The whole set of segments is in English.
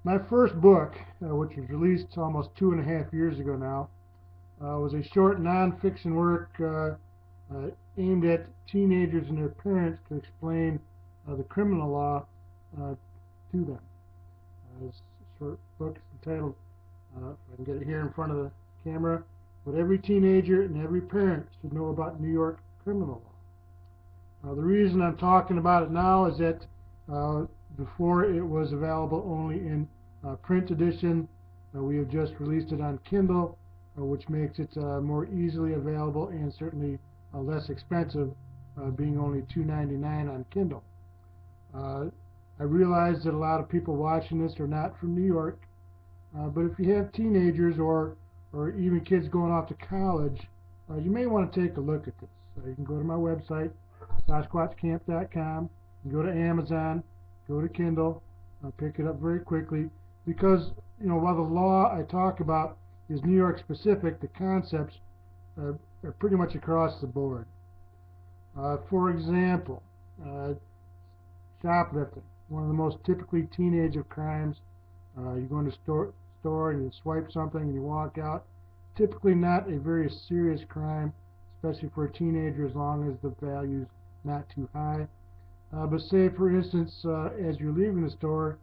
My first book, which was released almost 2.5 years ago now, was a short non-fiction work aimed at teenagers and their parents to explain the criminal law to them. This short book is entitled, if I can get it here in front of the camera, What Every Teenager and Every Parent Should Know About New York Criminal Law. The reason I'm talking about it now is that before it was available only in print edition. We have just released it on Kindle, which makes it more easily available and certainly less expensive, being only $2.99 on Kindle. I realize that a lot of people watching this are not from New York, but if you have teenagers or even kids going off to college, you may want to take a look at this. You can go to my website, sasquatchcamp.com, and go to Amazon, go to Kindle, pick it up very quickly, because while the law I talk about is New York specific, the concepts are pretty much across the board. For example, shoplifting, one of the most typically teenage of crimes. You go into a store and you swipe something and you walk out. Typically not a very serious crime, especially for a teenager, as long as the value's not too high. But say, for instance, as you're leaving the store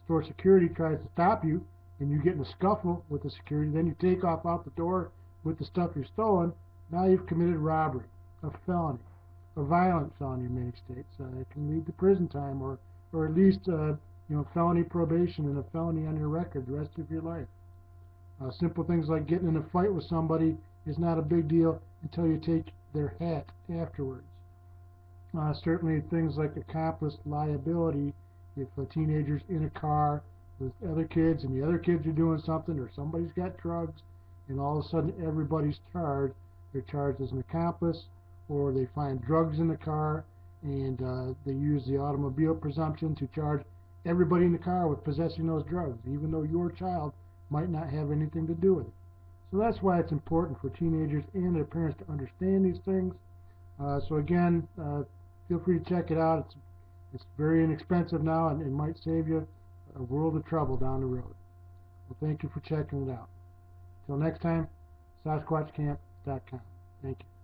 store security tries to stop you, and you get in a scuffle with the security, then you take off out the door with the stuff you've stolen. Now you've committed robbery, a felony, a violent felony in many states. It can lead to prison time, or at least felony probation and a felony on your record the rest of your life. Simple things like getting in a fight with somebody is not a big deal until you take their hat afterwards. Certainly things like accomplice liability, if a teenager's in a car with other kids and the other kids are doing something, or somebody's got drugs and all of a sudden everybody's charged, they're charged as an accomplice, or they find drugs in the car and they use the automobile presumption to charge everybody in the car with possessing those drugs, even though your child might not have anything to do with it. So that's why it's important for teenagers and their parents to understand these things. So again, feel free to check it out. It's very inexpensive now, and it might save you a world of trouble down the road. Well, thank you for checking it out. Till next time, SasquatchCamp.com. Thank you.